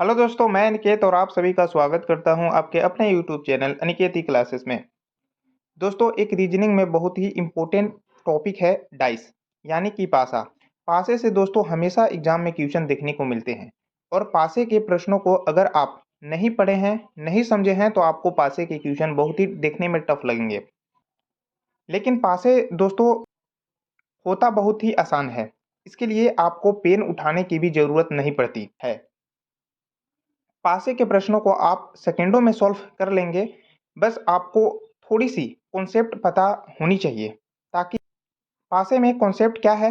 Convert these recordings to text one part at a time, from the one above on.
Hello दोस्तों, मैं अनिकेत और आप सभी का स्वागत करता हूं आपके अपने यूट्यूब चैनल अनिकेत ई क्लासेस में। दोस्तों, एक रीजनिंग में बहुत ही इम्पोर्टेंट टॉपिक है डाइस, यानी कि पासा। पासे से दोस्तों हमेशा एग्जाम में क्वेश्चन देखने को मिलते हैं और पासे के प्रश्नों को अगर आप नहीं पढ़े हैं, नहीं समझे हैं, तो आपको पासे के क्वेश्चन बहुत ही देखने में टफ लगेंगे। लेकिन पासे दोस्तों होता बहुत ही आसान है। इसके लिए आपको पेन उठाने की भी जरूरत नहीं पड़ती है। पासे के प्रश्नों को आप सेकंडों में सॉल्व कर लेंगे। बस आपको थोड़ी-सी कॉन्सेप्ट पता होनी चाहिए, ताकि पासे में कॉन्सेप्ट क्या है?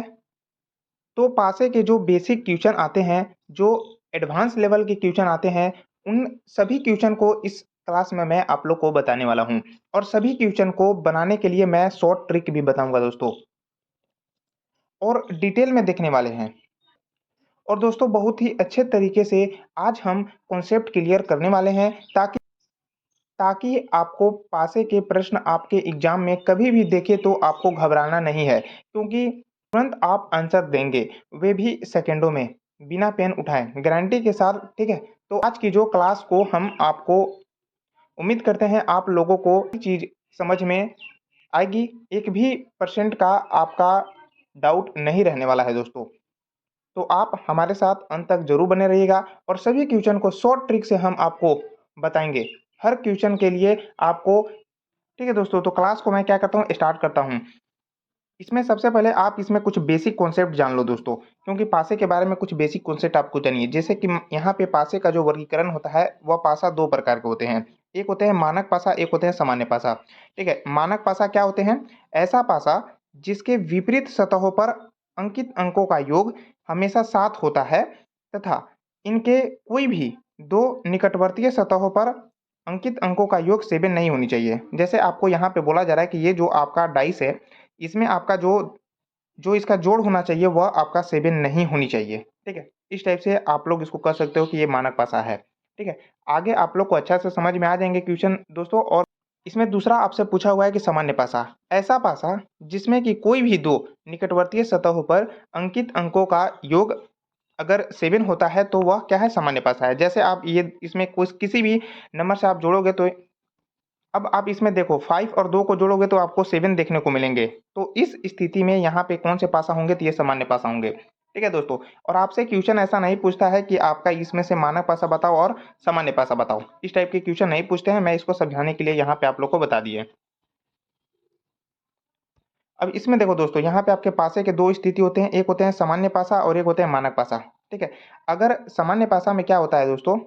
तो पासे के जो बेसिक क्वेश्चन आते हैं, जो एडवांस लेवल के क्वेश्चन आते हैं, उन सभी क्वेश्चन को इस क्लास में मैं आप लोग को बताने वाला हूँ और सभी क्वेश्चन को बनाने के लिए मैं शॉर्ट ट्रिक भी बताऊँगा दोस्तों और डिटेल में देखने वाले हैं। और दोस्तों बहुत ही अच्छे तरीके से आज हम कॉन्सेप्ट क्लियर करने वाले हैं, ताकि आपको पासे के प्रश्न आपके एग्जाम में कभी भी देखे तो आपको घबराना नहीं है, क्योंकि तुरंत आप आंसर देंगे, वे भी सेकंडों में, बिना पेन उठाए, गारंटी के साथ। ठीक है, तो आज की जो क्लास को हम आपको उम्मीद करते हैं आप लोगों को ये चीज़ समझ में आएगी। एक भी परसेंट का आपका डाउट नहीं रहने वाला है दोस्तों। तो आप हमारे साथ अंत तक जरूर बने रहिएगा और सभी क्वेश्चन को शॉर्ट ट्रिक से हम आपको बताएंगे। हर क्वेश्चन के लिए आपको। ठीक है दोस्तों, तो क्लास को मैं क्या करता हूँ, स्टार्ट करता हूँ। इसमें सबसे पहले आप इसमें कुछ बेसिक कॉन्सेप्ट जान लो दोस्तों, क्योंकि पासे के बारे में कुछ बेसिक कॉन्सेप्ट आपको जानिए। जैसे कि यहाँ पे पासे का जो वर्गीकरण होता है, वह पासा दो प्रकार के होते हैं। एक होते हैं मानक पासा, एक होते हैं सामान्य पासा। ठीक है, मानक पासा क्या होते हैं? ऐसा पासा जिसके विपरीत सतहों पर अंकित अंकों का योग हमेशा 7 होता है, तथा इनके कोई भी दो निकटवर्तीय सतहों पर अंकित अंकों का योग 7 नहीं होनी चाहिए। जैसे आपको यहाँ पे बोला जा रहा है कि ये जो आपका डाइस है, इसमें आपका जो जो इसका जोड़ होना चाहिए वह आपका 7 नहीं होनी चाहिए। ठीक है, इस टाइप से आप लोग इसको कह सकते हो कि ये मानक पासा है। ठीक है, आगे आप लोग को अच्छा से समझ में आ जाएंगे क्वेश्चन दोस्तों। और इसमें दूसरा आपसे पूछा हुआ है कि सामान्य पासा, ऐसा पासा जिसमें कि कोई भी दो निकटवर्तीय सतहों पर अंकित अंकों का योग अगर 7 होता है, तो वह क्या है? सामान्य पासा है। जैसे आप ये इसमें कुछ किसी भी नंबर से आप जोड़ोगे, तो अब आप इसमें देखो 5 और 2 को जोड़ोगे तो आपको 7 देखने को मिलेंगे। तो इस स्थिति में यहाँ पे कौन से पासा होंगे? तो ये सामान्य पासा होंगे। ठीक है दोस्तों, और आपसे क्वेश्चन ऐसा नहीं पूछता है कि आपका इसमें से मानक पासा बताओ और सामान्य पासा बताओ। इस टाइप के क्वेश्चन नहीं पूछते हैं। मैं इसको समझाने के लिए यहाँ पे आप लोग को बता दिए। अब इसमें देखो दोस्तों, यहाँ पे आपके पासे के दो स्थिति होते हैं, एक होते हैं सामान्य पासा और एक होते हैं मानक पासा। ठीक है, अगर सामान्य पासा में क्या होता है दोस्तों,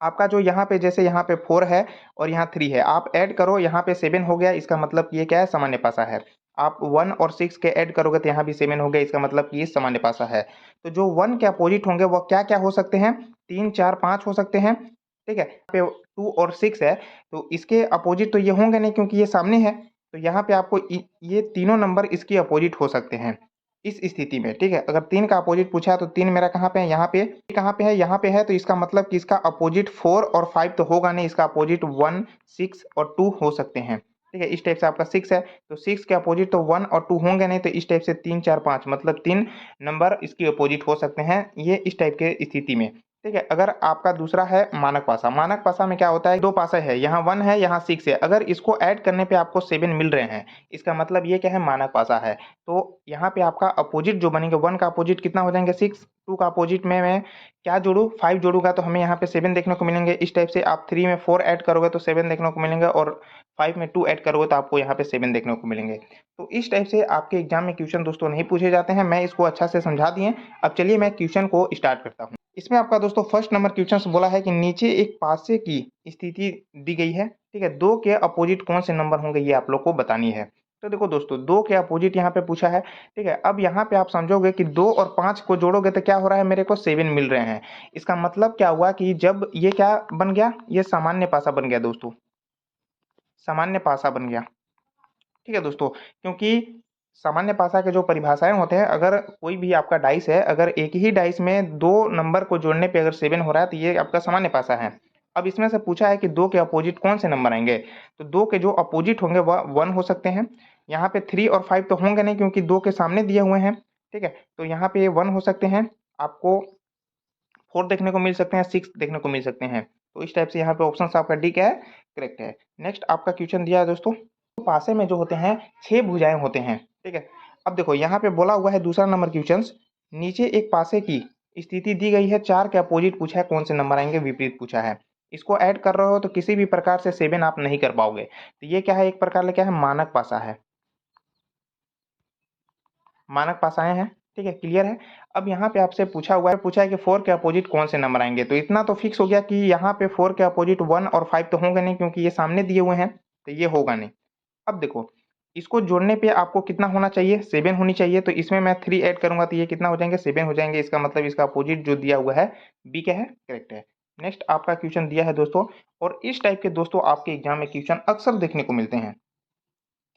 आपका जो यहाँ पे, जैसे यहाँ पे 4 है और यहाँ 3 है, आप ऐड करो, यहाँ पे 7 हो गया, इसका मतलब कि ये क्या है? सामान्य पासा है। आप 1 और 6 के ऐड करोगे तो यहाँ भी 7 हो गया, इसका मतलब कि ये सामान्य पासा है। तो जो 1 के अपोजिट होंगे वह क्या क्या हो सकते हैं? 3, 4, 5 हो सकते हैं। ठीक है, यहाँ पे 2 और 6 है, तो इसके अपोजिट तो ये होंगे नहीं, क्योंकि ये सामने है। तो यहाँ पे आपको ये तीनों नंबर इसके अपोजिट हो सकते हैं इस स्थिति में। ठीक है, अगर 3 का अपोजिट पूछा है तो 3 मेरा कहाँ पे है? यहाँ पे। कहाँ पे है? यहाँ पे है। तो इसका मतलब कि इसका अपोजिट 4 और 5 तो होगा नहीं, इसका अपोजिट 1, 6 और 2 हो सकते हैं। ठीक है, इस टाइप से आपका 6 है, तो 6 के अपोजिट तो 1 और 2 होंगे नहीं, तो इस टाइप से 3, 4, 5 मतलब 3 नंबर इसके अपोजिट हो सकते हैं, ये इस टाइप के स्थिति में। ठीक है, अगर आपका दूसरा है मानक पासा। मानक पासा में क्या होता है? दो पासा है, यहाँ 1 है, यहाँ 6 है, अगर इसको ऐड करने पे आपको 7 मिल रहे हैं, इसका मतलब ये क्या है? मानक पासा है। तो यहाँ पे आपका अपोजिट जो बनेंगे, 1 का अपोजिट कितना हो जाएंगे? 6। 2 का अपोजिट में मैं क्या जोड़ूँ? 5 जोड़ूंगा तो हमें यहाँ पे 7 देखने को मिलेंगे। इस टाइप से आप 3 में 4 ऐड करोगे तो 7 देखने को मिलेंगे, और 5 में 2 ऐड करोगे तो आपको यहाँ पे 7 देखने को मिलेंगे। तो इस टाइप से आपके एग्जाम में क्वेश्चन दोस्तों नहीं पूछे जाते हैं। मैं इसको अच्छा से समझा दिए। अब चलिए मैं क्वेश्चन को स्टार्ट करता हूँ। इसमें आपका दोस्तों फर्स्ट नंबर क्वेश्चन बोला है कि नीचे एक पासे की स्थिति दी गई है। ठीक है, 2 के अपोजिट कौन से नंबर होंगे, ये आप लोग को बतानी है। तो देखो दोस्तों, 2 के अपोजिट यहाँ पे पूछा है। ठीक है, अब यहाँ पे आप समझोगे कि 2 और 5 को जोड़ोगे तो क्या हो रहा है? मेरे को 7 मिल रहे हैं। इसका मतलब क्या हुआ कि जब ये क्या बन गया? ये सामान्य पासा बन गया दोस्तों, सामान्य पासा बन गया। ठीक है दोस्तों, क्योंकि सामान्य पासा के जो परिभाषाएं होते हैं, अगर कोई भी आपका डाइस है, अगर एक ही डाइस में 2 नंबर को जोड़ने पे अगर 7 हो रहा है, तो ये आपका सामान्य पासा है। अब इसमें से पूछा है कि 2 के अपोजिट कौन से नंबर आएंगे, तो 2 के जो अपोजिट होंगे वह 1 हो सकते हैं। यहाँ पे 3 और 5 तो होंगे नहीं, क्योंकि 2 के सामने दिए हुए हैं। ठीक है, तो यहाँ पे 1 हो सकते हैं। आपको 4 देखने को मिल सकते हैं, 6 देखने को मिल सकते हैं। तो इस टाइप से यहाँ पे ऑप्शन आपका डी क्या है, करेक्ट है। नेक्स्ट आपका क्वेश्चन दिया है दोस्तों, पासे में जो होते हैं 6 भुजाएं होते हैं, ठीक है। अब देखो यहाँ पे बोला हुआ है दूसरा नंबर क्वेश्चन, नीचे एक पासे की स्थिति दी गई है, 4 के अपोजिट पूछा है, कौन से नंबर आएंगे, विपरीत पूछा है। इसको ऐड कर रहे हो तो किसी भी प्रकार से 7 आप नहीं कर पाओगे। तो ये क्या है, एक प्रकार से क्या है, मानक पासा है, मानक पासाएं हैं, ठीक है, क्लियर है। अब यहाँ पे आपसे पूछा है कि 4 के अपोजिट कौन से नंबर आएंगे। तो इतना तो फिक्स हो गया कि यहाँ पे 4 के अपोजिट 1 और 5 तो होंगे नहीं, क्योंकि ये सामने दिए हुए हैं, तो ये होगा नहीं। अब देखो इसको जोड़ने पे आपको कितना होना चाहिए, 7 होनी चाहिए। तो इसमें मैं 3 ऐड करूंगा तो ये कितना हो जाएंगे, 7 हो जाएंगे। इसका मतलब इसका अपोजिट जो दिया हुआ है बी क्या है, करेक्ट है। नेक्स्ट आपका क्वेश्चन दिया है दोस्तों, और इस टाइप के दोस्तों आपके एग्जाम में क्वेश्चन अक्सर देखने को मिलते हैं।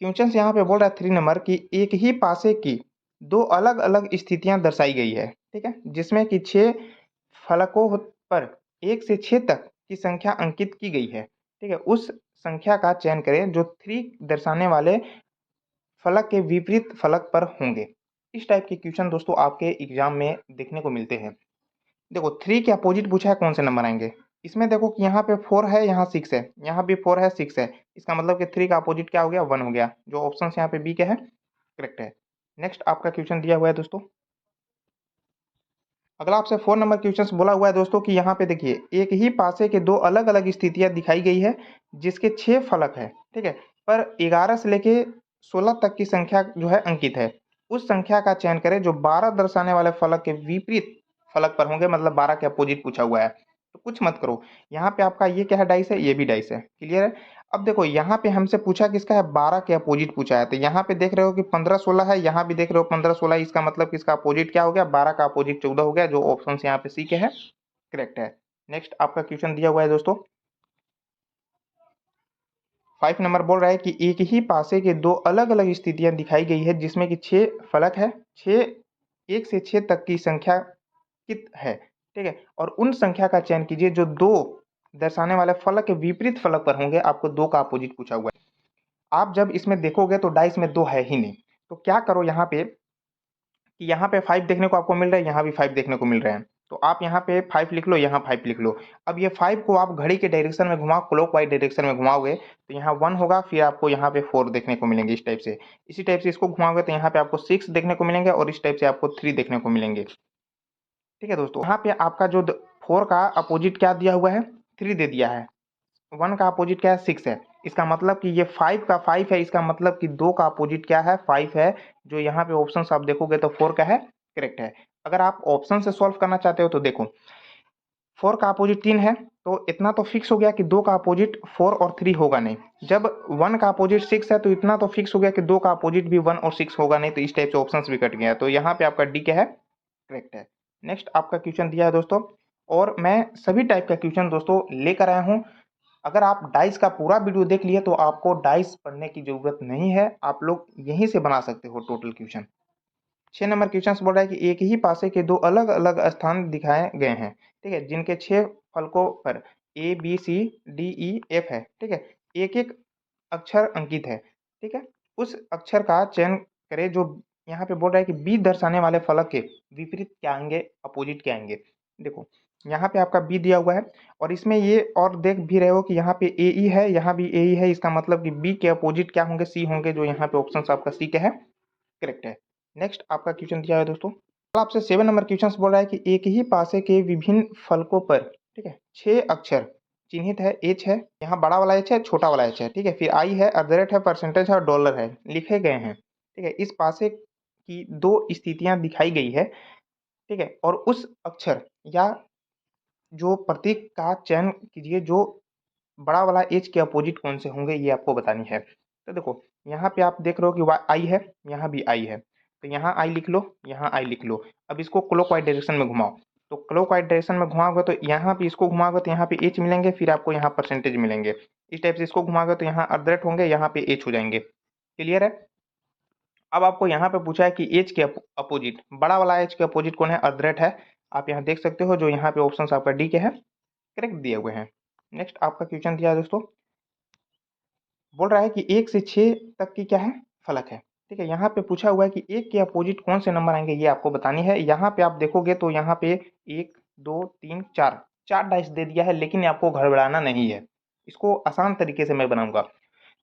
क्वेश्चन यहाँ पे बोल रहा है 3 नंबर की, एक ही पासे की 2 अलग अलग स्थितियां दर्शाई गई है, ठीक है, जिसमें कि 6 फलकों पर 1 से 6 तक की संख्या अंकित की गई है, ठीक है। उस संख्या का चयन करें जो 3 दर्शाने वाले फलक के विपरीत फलक पर होंगे। इस टाइप के क्वेश्चन दोस्तों आपके एग्जाम में देखने को मिलते हैं। देखो 3 के अपोजिट पूछा है, कौन से नंबर आएंगे। इसमें देखो कि यहाँ पे 4 है, यहाँ 6 है, यहाँ भी 4 है, 6 है। इसका मतलब कि 3 का अपोजिट क्या हो गया, 1 हो गया। जो ऑप्शन यहाँ पे बी क्या है, करेक्ट है। नेक्स्ट आपका क्वेश्चन दिया हुआ है दोस्तों, अगला आपसे 4 नंबर क्वेश्चन बोला हुआ है दोस्तों कि यहाँ पे देखिए एक ही पासे के 2 अलग अलग स्थितियां दिखाई गई है, जिसके 6 फलक है, ठीक है, पर 11 से लेके 16 तक की संख्या जो है अंकित है। उस संख्या का चयन करें जो 12 दर्शाने वाले फलक के विपरीत फलक पर होंगे, मतलब 12 के अपोजिट पूछा हुआ है। तो कुछ मत करो, यहाँ पे आपका ये क्या है, डाइस है, ये भी डाइस है, क्लियर है। अब देखो यहाँ पे हमसे पूछा किसका है, 12 के अपोजिट पूछा है। तो यहाँ पे देख रहे हो कि 15-16 है, यहाँ भी देख रहे हो 15-16। इसका मतलब किसका अपोजिट क्या हो गया, 12 का अपोजिट 14 हो गया। जो ऑप्शन यहाँ पे सी के है, करेक्ट है। नेक्स्ट आपका क्वेश्चन दिया हुआ है दोस्तों, 5 नंबर बोल रहा है कि एक ही पासे के 2 अलग अलग स्थितियां दिखाई गई है, जिसमें कि 6 फलक है, 6 1 से 6 तक की संख्या कित है, ठीक है। और उन संख्या का चयन कीजिए जो 2 दर्शाने वाले फलक के विपरीत फलक पर होंगे। आपको 2 का अपोजिट पूछा हुआ है। आप जब इसमें देखोगे तो डाइस में 2 है ही नहीं। तो क्या करो यहाँ पे कि यहाँ पे 5 देखने को आपको मिल रहा है, यहाँ भी 5 देखने को मिल रहे हैं। तो आप यहाँ पे 5 लिख लो, यहाँ 5 लिख लो। अब ये 5 को आप घड़ी के डायरेक्शन में घुमाओ, क्लॉकवाइज डायरेक्शन में घुमाओगे तो यहाँ 1 होगा, फिर आपको यहाँ पे 4 देखने को मिलेंगे इस टाइप से। इसी टाइप से इसको घुमाओगे तो यहाँ पे आपको 6 देखने को मिलेंगे, और इस टाइप से आपको 3 देखने को मिलेंगे, ठीक है दोस्तों। यहाँ पे आपका जो 4 का अपोजिट क्या दिया हुआ है, 3 दे दिया है। 1 का अपोजिट क्या है, 6 है। इसका मतलब कि ये 5 का 5 है, इसका मतलब कि 2 का अपोजिट क्या है, 5 है। जो यहाँ पे ऑप्शन आप देखोगे तो 4 का है, करेक्ट है। अगर आप ऑप्शन से सॉल्व करना चाहते हो तो देखो 4 का अपोजिट 3 है, तो इतना तो फिक्स हो गया कि 2 का अपोजिट 4 और 3 होगा नहीं। जब 1 का अपोजिट 6 है तो इतना तो फिक्स हो गया कि 2 का अपोजिट भी 1 और 6 होगा नहीं। तो इस टाइप से ऑप्शन भी कट गया। तो यहाँ पे आपका डी क्या है, करेक्ट है। नेक्स्ट आपका क्वेश्चन दिया है दोस्तों, और मैं सभी टाइप का क्वेश्चन दोस्तों लेकर आया हूँ। अगर आप डाइस का पूरा वीडियो देख लिए तो आपको डाइस पढ़ने की जरूरत नहीं है, आप लोग यहीं से बना सकते हो टोटल क्वेश्चन। 6 नंबर क्वेश्चन बोल रहा है कि एक ही पासे के 2 अलग अलग स्थान दिखाए गए हैं, ठीक है, जिनके 6 फलकों पर A B C D E F है, ठीक है। एक एक अक्षर अंकित है, ठीक है। उस अक्षर का चयन करें जो यहाँ पे बोल रहा है कि बी दर्शाने वाले फलक के विपरीत क्या आएंगे, अपोजिट क्या आएंगे। देखो यहाँ पे आपका बी दिया हुआ है, और इसमें ये और देख भी रहे हो कि यहाँ पे ए ई है, यहाँ भी ए ई है। इसका मतलब कि बी के अपोजिट क्या होंगे, सी होंगे। जो यहाँ पे ऑप्शन आपका सी क्या है, करेक्ट है। नेक्स्ट आपका क्वेश्चन दिया है दोस्तों, आपसे 7 नंबर क्वेश्चन बोल रहा है कि एक ही पासे के विभिन्न फलकों पर, ठीक है, 6 अक्षर चिन्हित है। एच है, यहाँ बड़ा वाला एच है, छोटा वाला एच है, ठीक है। फिर आई है, @ है, परसेंटेज है और डॉलर है, लिखे गए हैं, ठीक है। इस पासे की 2 स्थितियां दिखाई गई है, ठीक है। और उस अक्षर या जो प्रतीक का चयन कीजिए जो बड़ा वाला एच के अपोजिट कौन से होंगे, ये आपको बतानी है। तो देखो यहाँ पे आप देख रहे हो कि आई है, यहाँ भी आई है। तो यहाँ आई लिख लो, यहाँ आई लिख लो। अब इसको क्लॉकवाइज डायरेक्शन में घुमाओ, तो क्लॉकवाइज डायरेक्शन में घुमाओगे तो यहाँ पे इसको घुमाओगे तो यहाँ पे एच मिलेंगे, फिर आपको यहाँ परसेंटेज मिलेंगे। इस टाइप से इसको घुमाओगे तो यहाँ @ होंगे, यहाँ पे एच हो जाएंगे, क्लियर है। अब आपको यहाँ पे पूछा है कि एच के अपोजिट, बड़ा वाला एच के अपोजिट कौन है, @ है। आप यहाँ देख सकते हो जो यहाँ पे ऑप्शन आपका डी के है, करेक्ट दिए हुए हैं। नेक्स्ट आपका क्वेश्चन दिया है दोस्तों, बोल रहा है कि 1 से 6 तक की क्या है, फलक है, ठीक है। यहाँ पे पूछा हुआ है कि 1 के अपोजिट कौन से नंबर आएंगे, ये आपको बतानी है। यहाँ पे आप देखोगे तो यहाँ पे 1 2, 3, 4 4 डाइस दे दिया है, लेकिन आपको गड़बड़ाना नहीं है। इसको आसान तरीके से मैं बनाऊँगा।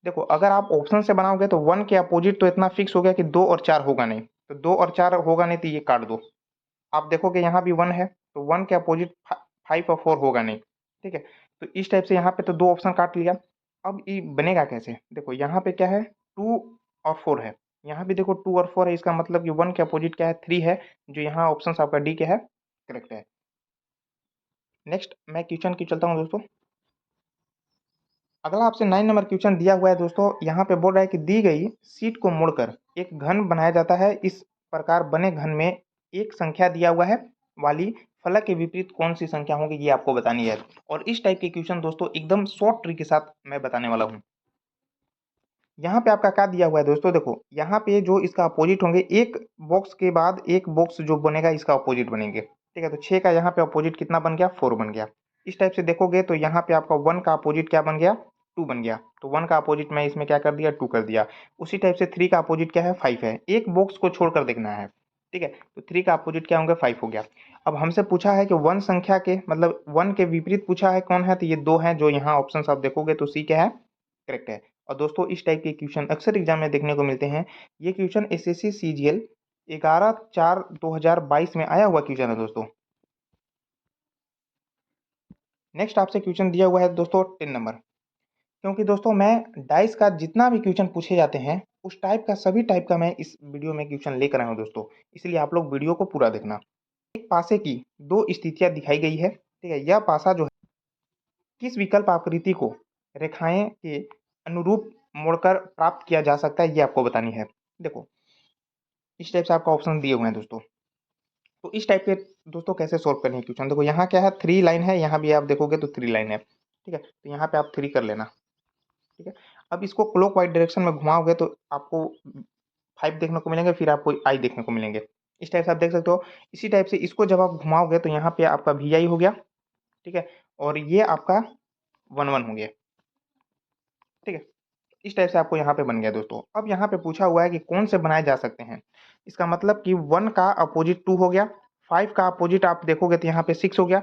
देखो, अगर आप ऑप्शन से बनाओगे तो 1 के अपोजिट तो इतना फिक्स हो गया कि 2 और 4 होगा नहीं, तो 2 और 4 होगा नहीं तो ये काट दो। आप देखोगे यहाँ भी 1 है, तो 1 के अपोजिट 5 और 4 होगा नहीं, ठीक है? तो इस टाइप से यहाँ पे तो 2 ऑप्शन काट लिया। अब ये बनेगा कैसे? देखो यहाँ पे क्या है, 2 और 4 है। यहाँ भी देखो 2 और 4 है, इसका मतलब कि 1 के अपोजिट क्या है, 3 है, जो यहाँ ऑप्शन आपका डी क्या है, करेक्ट है। नेक्स्ट मैं क्वेश्चन की चलता हूँ दोस्तों। अगला आपसे 9 नंबर क्वेश्चन दिया हुआ है दोस्तों। यहाँ पे बोल रहा है कि दी गई शीट को मोड़कर एक घन बनाया जाता है। इस प्रकार बने घन में एक संख्या दिया हुआ है वाली फलक के विपरीत कौन सी संख्या होगी, ये आपको बतानी है। और इस टाइप के क्वेश्चन दोस्तों एकदम शॉर्ट ट्रिक के साथ मैं बताने वाला हूँ। यहाँ पे आपका क्या दिया हुआ है दोस्तों, देखो यहाँ पे जो इसका अपोजिट होंगे, एक बॉक्स के बाद एक बॉक्स जो बनेगा इसका अपोजिट बनेंगे, ठीक है? तो 6 का यहाँ पे अपोजिट कितना बन गया, 4 बन गया। इस टाइप से देखोगे तो यहाँ पे आपका 1 का अपोजिट क्या बन गया, 2 बन गया। तो 1 का अपोजिट मैं इसमें क्या कर दिया, 2 कर दिया। उसी टाइप से 3 का अपोजिट क्या है, 5 है। एक बॉक्स को छोड़कर देखना है, ठीक है? तो 3 का अपोजिट क्या होंगे, 5 हो गया। अब हमसे पूछा है कि 1 संख्या के मतलब 1 के विपरीत पूछा है कौन है, तो ये 2 है, जो यहाँ ऑप्शन आप देखोगे तो सी क्या है, करेक्ट है। और दोस्तों इस टाइप के क्वेश्चन अक्सर एग्जाम में देखने को मिलते हैं। ये क्वेश्चन एसएससी सीजीएल 11/4/2022 में आया हुआ क्वेश्चन है दोस्तों। नेक्स्ट आपसे क्वेश्चन दिया हुआ है दोस्तों 10 नंबर। क्योंकि दोस्तों मैं डाइस का जितना भी क्वेश्चन पूछे जाते हैं उस टाइप का सभी टाइप का मैं इस वीडियो में क्वेश्चन लेकर आया हूँ दोस्तों, इसलिए आप लोग वीडियो को पूरा देखना। एक पासे की दो स्थितियां दिखाई गई है, ठीक है? यह पासा जो है किस विकल्प आकृति को रेखाएं के अनुरूप मोड़कर प्राप्त किया जा सकता है, ये आपको बतानी है। देखो इस टाइप से आपका ऑप्शन दिए हुए हैं दोस्तों। तो इस टाइप के दोस्तों कैसे सोल्व करनी है क्वेश्चन, देखो यहाँ क्या है, 3 लाइन है, यहाँ भी आप देखोगे तो 3 लाइन है, ठीक है? तो यहाँ पे आप 3 कर लेना, ठीक है? अब इसको क्लॉकवाइज डायरेक्शन में घुमाओगे तो आपको 5 देखने को मिलेंगे, फिर आपको आई देखने को मिलेंगे। इस टाइप से आप देख सकते हो। इसी टाइप से इसको जब आप घुमाओगे तो यहाँ पे आपका वी आई हो गया, ठीक है? और ये आपका 1 1 हो गया, ठीक है? इस टाइप से आपको यहाँ पे बन गया दोस्तों। अब यहाँ पे पूछा हुआ है कि कौन से बनाए जा सकते हैं। इसका मतलब कि 1 का अपोजिट 2 हो गया, 5 का अपोजिट आप देखोगे तो यहाँ पे 6 हो गया।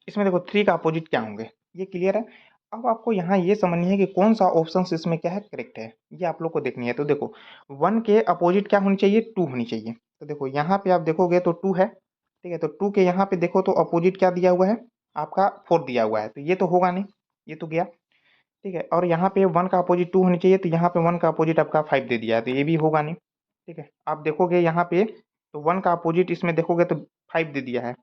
इसमें देखो 3 का अपोजिट क्या होंगे, ये क्लियर है। अब आपको यहाँ ये समझनी है कि कौन सा ऑप्शन इसमें क्या है, करेक्ट है, ये आप लोग को देखनी है। तो देखो 1 के अपोजिट क्या होनी चाहिए, 2 होनी चाहिए। तो देखो यहाँ पे आप देखोगे तो 2 है, ठीक है? तो 2 के यहाँ पे देखो तो अपोजिट क्या दिया हुआ है, आपका 4 दिया हुआ है, तो ये तो होगा नहीं, ये तो गया, ठीक है? और यहाँ पे 1 का अपोजिट 2 होनी चाहिए, तो यहाँ पे 1 का अपोजिट आपका 5 दे दिया है, तो ये भी होगा नहीं, ठीक है? आप देखोगे यहाँ पे तो 1 का अपोजिट इसमें देखोगे तो 5 दे दिया है,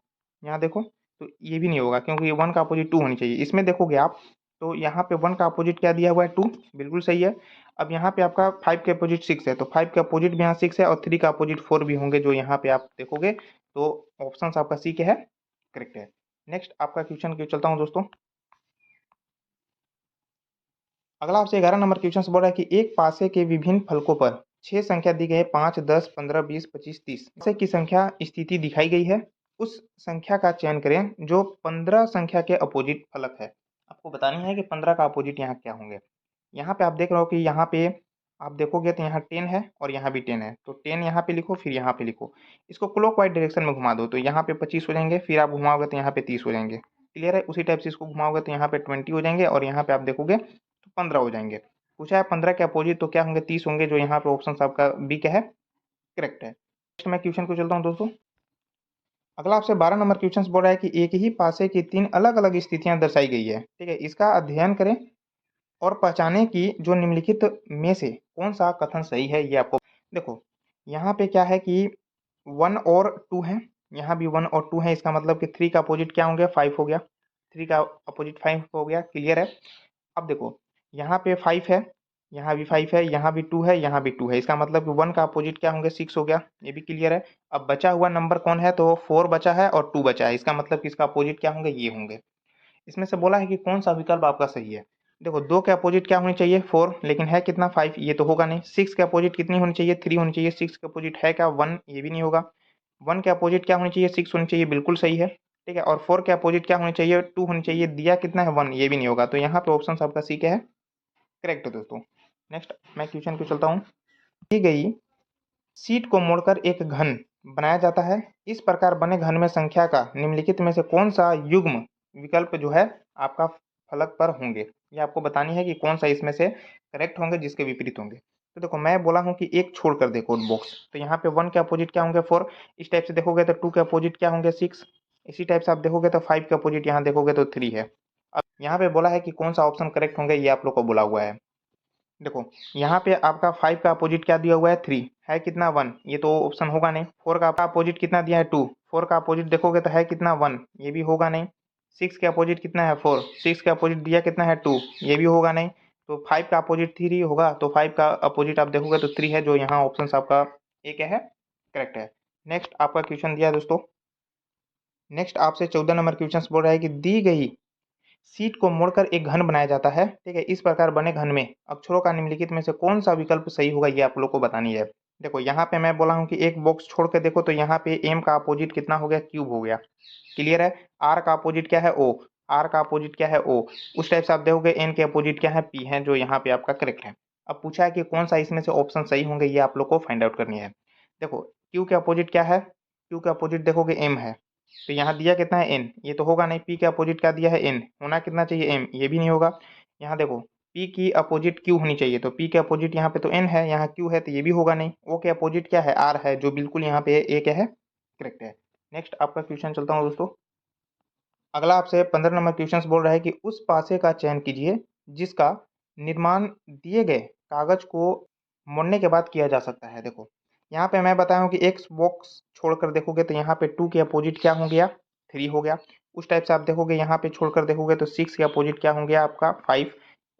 यहाँ देखो तो ये भी नहीं होगा, क्योंकि 1 का अपोजिट 2 होनी चाहिए। इसमें देखोगे आप तो यहाँ पे 1 का अपोजिट क्या दिया हुआ है, 2, बिल्कुल सही है। अब यहाँ पे आपका 5 के अपोजिट 6 है, तो 5 के अपोजिट भी यहाँ 6 है, और 3 का अपोजिट 4 भी होंगे, जो यहाँ पे आप देखोगे तो ऑप्शन आपका सी क्या है, करेक्ट है। नेक्स्ट आपका क्वेश्चन क्यों चलता हूँ दोस्तों। अगला आपसे 11 नंबर क्वेश्चन से बोल रहा है कि एक पासे के विभिन्न फलकों पर 6 संख्या दी गई है, 5, 10, 15, 20, 25, 30 पासे की संख्या स्थिति दिखाई गई है। उस संख्या का चयन करें जो 15 संख्या के अपोजिट फलक है। आपको बतानी है कि 15 का अपोजिट यहाँ क्या होंगे। यहाँ पे आप देख रहे हो कि यहाँ पे आप देखोगे तो यहाँ 10 है और यहाँ भी 10 है, तो 10 यहाँ पे लिखो, फिर यहाँ पे लिखो। इसको क्लॉकवाइज डायरेक्शन में घुमा दो तो यहाँ पे 25 हो जाएंगे, फिर आप घुमाओगे तो यहाँ पे 30 हो जाएंगे, क्लियर है? उसी टाइप से इसको घुमाओगे तो यहाँ पे 20 हो जाएंगे, और यहाँ पे आप देखोगे तो 15 हो जाएंगे। पूछा है 15 के अपोजिट तो क्या होंगे, 30 होंगे, जो यहाँ पे ऑप्शन आपका बी क्या है, करेक्ट है। नेक्स्ट मैं क्वेश्चन को चलता हूँ दोस्तों। अगला आपसे 12 नंबर क्वेश्चन बोल रहा है कि एक ही पासे की 3 अलग अलग स्थितियां दर्शाई गई है, ठीक है? इसका अध्ययन करें और पहचाने कि जो निम्नलिखित में से कौन सा कथन सही है, ये आपको देखो। यहाँ पे क्या है कि 1 और 2 है, यहाँ भी 1 और 2 है, इसका मतलब कि 3 का अपोजिट क्या होंगे, 5 हो गया, 3 का अपोजिट 5 हो गया, क्लियर है? अब देखो यहाँ पे 5 है, यहाँ भी 5 है, यहाँ भी 2 है, यहाँ भी 2 है, इसका मतलब कि 1 का अपोजिट क्या होंगे, 6 हो गया, ये भी क्लियर है। अब बचा हुआ नंबर कौन है, तो 4 बचा है और 2 बचा है, इसका मतलब कि इसका अपोजिट क्या होंगे, ये होंगे। इसमें से बोला है कि कौन सा विकल्प आपका सही है। देखो 2 के अपोजिट क्या होनी चाहिए, 4, लेकिन है कितना, 5, ये तो होगा नहीं। 6 के अपोजिट कितनी होनी चाहिए, 3 होनी चाहिए, 6 के अपोजिट है क्या, 1, ये भी नहीं होगा। 1 के अपोजिट क्या होनी चाहिए, 6 होनी चाहिए, बिल्कुल सही है, ठीक है? और 4 के अपोजिट क्या होनी चाहिए, 2 होनी चाहिए, दिया कितना है, 1, ये भी नहीं होगा। तो यहाँ पे ऑप्शन आपका सी क्या है, करेक्ट है दोस्तों। नेक्स्ट मैं क्वेश्चन को चलता हूँ। दी गई शीट को मोड़कर एक घन बनाया जाता है। इस प्रकार बने घन में संख्या का निम्नलिखित में से कौन सा युग्म विकल्प जो है आपका फलक पर होंगे। ये आपको बतानी है कि कौन सा इसमें से करेक्ट होंगे, जिसके विपरीत होंगे। तो देखो मैं बोला हूँ कि एक छोड़कर देखो बॉक्स, तो यहाँ पे 1 के अपोजिट क्या होंगे 4। इस टाइप से देखोगे तो 2 के अपोजिट क्या होंगे 6। इसी टाइप से आप देखोगे तो 5 के अपोजिट यहाँ देखोगे तो 3 है। अब यहाँ पे बोला है कि कौन सा ऑप्शन करेक्ट होंगे, ये आप लोग को बोला हुआ है। देखो यहाँ पे आपका 5 का अपोजिट क्या दिया हुआ है 3 है, कितना 1, ये तो ऑप्शन होगा नहीं। 4 का अपोजिट कितना दिया है 2, 4 का अपोजिट देखोगे तो है कितना 1, ये भी होगा नहीं। 6 के अपोजिट कितना है 4, 6 का अपोजिट दिया कितना है 2, ये भी होगा नहीं। तो 5 का अपोजिट 3 होगा, तो 5 का अपोजिट आप देखोगे तो 3 है, जो यहाँ ऑप्शन आपका ए क्या है, करेक्ट है। नेक्स्ट आपका क्वेश्चन दिया है दोस्तों। नेक्स्ट आपसे 14 नंबर क्वेश्चन बोल रहा है कि दी गई सीट को मोड़कर एक घन बनाया जाता है, ठीक है। इस प्रकार बने घन में अक्षरों का निम्नलिखित में से कौन सा विकल्प सही होगा, ये आप लोग को बतानी है। देखो यहाँ पे मैं बोला हूँ कि एक बॉक्स छोड़ के देखो, तो यहाँ पे एम का अपोजिट कितना हो गया, क्यूब हो गया। क्लियर है। आर का अपोजिट क्या है ओ, आर का अपोजिट क्या है ओ। उस टाइप से आप देखोगे एन के अपोजिट क्या है पी है, जो यहाँ पे आपका करेक्ट है। अब पूछा है कि कौन सा इसमें से ऑप्शन सही होंगे, ये आप लोग को फाइंड आउट करनी है। देखो क्यू के अपोजिट क्या है, क्यू के अपोजिट देखोगे एम है, तो यहाँ दिया कितना है एन, ये तो होगा नहीं। पी के अपोजिट क्या दिया है एन, होना कितना चाहिए एम, ये भी नहीं होगा। यहाँ देखो पी की अपोजिट क्यू होनी चाहिए, तो पी के अपोजिट यहाँ पे तो एन है, यहाँ क्यू है, तो ये भी होगा नहीं। ओ के अपोजिट क्या है आर है, जो बिल्कुल यहाँ पे ए क्या है, करेक्ट है। नेक्स्ट आपका क्वेश्चन चलता हूँ दोस्तों। अगला आपसे 15 नंबर क्वेश्चन बोल रहा है कि उस पासे का चयन कीजिए जिसका निर्माण दिए गए कागज को मोड़ने के बाद किया जा सकता है। देखो यहाँ पे मैं बताया हूँ कि एक बॉक्स छोड़कर देखोगे तो यहाँ पे 2 के अपोजिट क्या हो गया 3 हो गया। उस टाइप से आप देखोगे यहाँ पे छोड़कर देखोगे तो 6 के अपोजिट क्या हो गया आपका 5।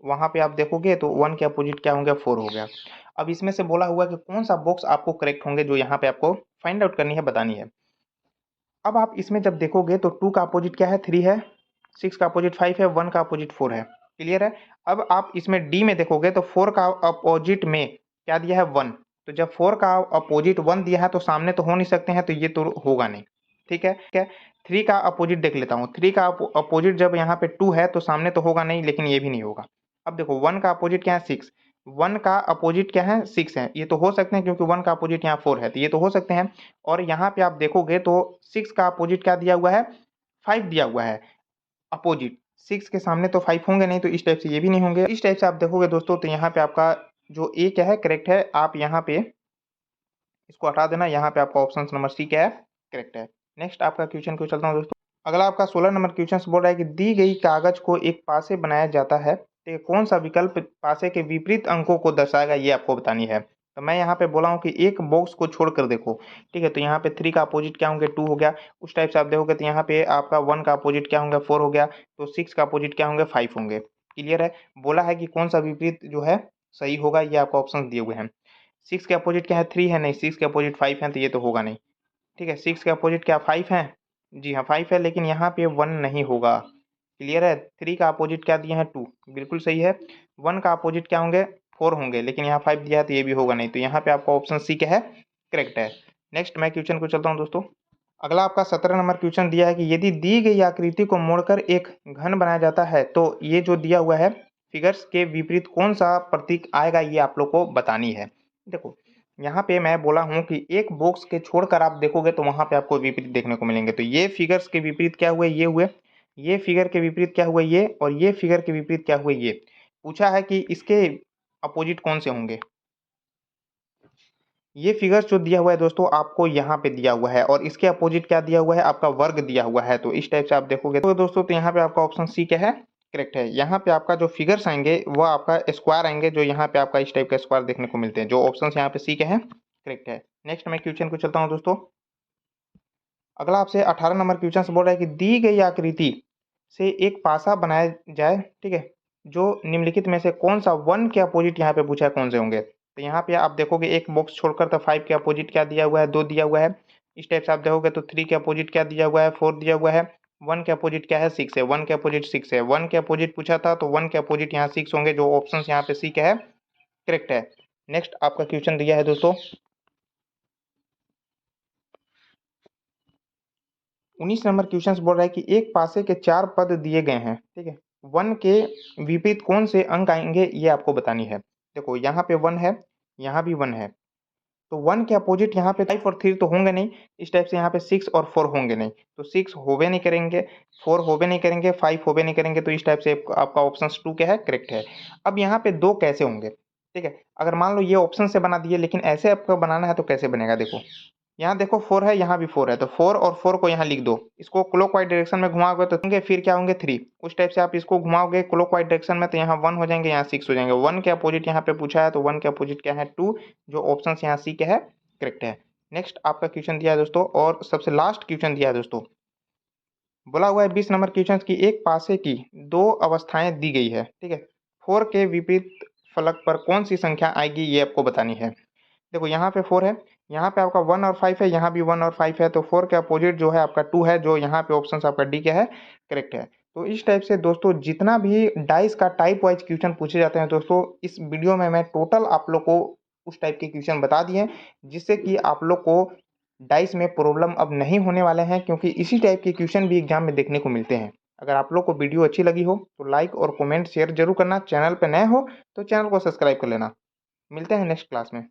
वहाँ पे आप देखोगे तो 1 के अपोजिट क्या हो गया 4 हो गया। अब इसमें से बोला हुआ कि कौन सा बॉक्स आपको करेक्ट होंगे, जो यहाँ पे आपको फाइंड आउट करनी है, बतानी है। अब आप इसमें जब देखोगे तो 2 का अपोजिट क्या है 3 है, 6 का अपोजिट 5 है, 1 का अपोजिट 4 है। क्लियर है। अब आप इसमें डी में देखोगे तो 4 का अपोजिट में क्या दिया है 1। तो जब 4 का अपोजिट 1 दिया है तो सामने तो हो नहीं सकते हैं, तो ये तो होगा नहीं। ठीक है क्या। 3 का अपोजिट देख लेता हूँ, 3 का अपोजिट जब यहाँ पे 2 है तो सामने तो होगा नहीं, लेकिन ये भी नहीं होगा। अब देखो 1 का अपोजिट क्या है 6, 1 का अपोजिट क्या है 6 है, ये तो हो सकते हैं क्योंकि 1 का अपोजिट यहाँ 4 है, तो ये तो हो सकते हैं। और यहाँ पे आप देखोगे तो 6 का अपोजिट क्या दिया हुआ है 5 दिया हुआ है अपोजिट। 6 के सामने तो 5 होंगे नहीं, तो इस टाइप से ये भी नहीं होंगे। इस टाइप से आप देखोगे दोस्तों तो यहाँ पे आपका जो ए क्या है करेक्ट है। आप यहाँ पे इसको हटा देना, यहाँ पे आपका ऑप्शन नंबर सी क्या है, करेक्ट है। नेक्स्ट आपका क्वेश्चन को चलता हूँ दोस्तों। अगला आपका 16 नंबर क्वेश्चन बोल रहा है कि दी गई कागज को एक पासे बनाया जाता है, ठीक है, कौन सा विकल्प पासे के विपरीत अंकों को दर्शाएगा, ये आपको बतानी है। तो मैं यहाँ पे बोला हूँ कि एक बॉक्स को छोड़कर देखो, ठीक है। तो यहाँ पे 3 का अपोजिट क्या होंगे 2 हो गया। उस टाइप से आप देखोगे तो यहाँ पे आपका 1 का अपोजिट क्या होंगे 4 हो गया। तो 6 का अपोजिट क्या होंगे 5 होंगे। क्लियर है। बोला है कि कौन सा विपरीत जो है सही होगा, ये आपको ऑप्शन दिए हुए हैं। 6 के अपोजिट क्या है 3 है, नहीं 6 के अपोजिट 5 है, तो ये तो होगा नहीं। ठीक है। 6 के अपोजिट क्या 5 है, जी हाँ 5 है, लेकिन यहाँ पे 1 नहीं होगा। क्लियर है। 3 का अपोजिट क्या दिए हैं 2, बिल्कुल सही है। 1 का अपोजिट क्या होंगे 4 होंगे, लेकिन यहाँ 5 दिया है, तो ये भी होगा नहीं। तो यहाँ पे आपका ऑप्शन सी क्या है, करेक्ट है। नेक्स्ट मैं क्वेश्चन को चलता हूँ दोस्तों। अगला आपका 17 नंबर क्वेश्चन दिया है कि यदि दी गई आकृति को मोड़कर एक घन बनाया जाता है, तो ये जो दिया हुआ है फिगर्स के विपरीत कौन सा प्रतीक आएगा, ये आप लोग को बतानी है। देखो यहाँ पे मैं बोला हूँ कि एक बॉक्स के छोड़कर आप देखोगे तो वहां पे आपको विपरीत देखने को मिलेंगे। तो ये फिगर्स के विपरीत क्या हुए, ये हुए। ये फिगर के विपरीत क्या हुए ये, और ये फिगर के विपरीत क्या हुए ये। पूछा है कि इसके अपोजिट कौन से होंगे। ये फिगर्स जो दिया हुआ है दोस्तों आपको यहाँ पे दिया हुआ है, और इसके अपोजिट क्या दिया हुआ है आपका वर्ग दिया हुआ है। तो इस टाइप से आप देखोगे तो दोस्तों, तो यहाँ पे आपका ऑप्शन सी क्या है, करेक्ट है। यहाँ पे आपका जो फिगर्स आएंगे वो आपका स्क्वायर आएंगे, जो यहाँ पे आपका इस टाइप का स्क्वायर देखने को मिलते हैं। जो ऑप्शन यहाँ पे सी क्या है, करेक्ट है। नेक्स्ट मैं क्वेश्चन को चलता हूँ दोस्तों। अगला आपसे 18 नंबर क्वेश्चन से बोल रहा है कि दी गई आकृति से एक पासा बनाया जाए, ठीक है, जो निम्नलिखित में से कौन सा 1 के अपोजिट यहाँ पे पूछा है कौन से होंगे। तो यहाँ पे आप देखोगे एक बॉक्स छोड़कर तो 5 के अपोजिट क्या दिया हुआ है 2 दिया हुआ है। इस टाइप से आप देखोगे तो 3 के अपोजिट क्या दिया हुआ है 4 दिया हुआ है। 1 के अपोजिट क्या है 6 है, 1 के अपोजिट 6 है। 1 के अपोजिट पूछा था तो 1 के अपोजिट यहाँ 6 होंगे, जो ऑप्शन यहाँ पे सी क्या है, करेक्ट है। नेक्स्ट आपका क्वेश्चन दिया है दोस्तों 19 नंबर क्वेश्चन बोल रहा है कि एक पासे के 4 पद दिए गए हैं, ठीक है, 1 के विपरीत कौन से अंक आएंगे, ये आपको बतानी है। देखो यहाँ पे 1 है, यहाँ भी 1 है, तो 1 के अपोजिट यहाँ पे 5 और 3 तो होंगे नहीं, इस टाइप से यहाँ पे 6 और 4 होंगे नहीं, तो 6 होबे नहीं करेंगे, 4 होबे नहीं करेंगे, 5 होबे नहीं करेंगे, तो इस टाइप से आपका ऑप्शन 2 क्या है, करेक्ट है। अब यहाँ पे 2 कैसे होंगे, ठीक है? अगर मान लो ये ऑप्शन से बना दिए, लेकिन ऐसे आपको बनाना है तो कैसे बनेगा, देखो यहाँ देखो 4 है, यहाँ भी 4 है, तो 4 और 4 को यहाँ लिख दो, इसको क्लॉकवाइज डायरेक्शन में घुमाओगे तो होंगे, फिर क्या होंगे 3, उस टाइप से आप इसको घुमाओगे क्लॉकवाइज डायरेक्शन में तो यहाँ 1 हो जाएंगे, यहाँ 6 हो जाएंगे। 1 के अपोजिट यहाँ पे पूछा है तो 1 के अपोजिट क्या है, 2, जो ऑप्शन यहाँ सी क्या है, करेक्ट है। नेक्स्ट आपका क्वेश्चन दिया है दोस्तों, और सबसे लास्ट क्वेश्चन दिया है दोस्तों, बोला हुआ है 20 नंबर क्वेश्चन की एक पासे की 2 अवस्थाएं दी गई है, ठीक है? 4 के विपरीत फलक पर कौन सी संख्या आएगी, ये आपको बतानी है। देखो यहाँ पे 4 है, यहाँ पे आपका 1 और 5 है, यहाँ भी 1 और 5 है, तो 4 के अपोजिट जो है आपका 2 है, जो यहाँ पे ऑप्शन आपका डी क्या है, करेक्ट है। तो इस टाइप से दोस्तों जितना भी डाइस का टाइप वाइज क्वेश्चन पूछे जाते हैं दोस्तों, इस वीडियो में मैं टोटल आप लोग को उस टाइप के क्वेश्चन बता दिए हैं, जिससे कि आप लोग को डाइस में प्रॉब्लम अब नहीं होने वाले हैं, क्योंकि इसी टाइप के क्वेश्चन भी एग्जाम में देखने को मिलते हैं। अगर आप लोग को वीडियो अच्छी लगी हो तो लाइक और कमेंट शेयर जरूर करना, चैनल पर नए हो तो चैनल को सब्सक्राइब कर लेना। मिलते हैं नेक्स्ट क्लास में।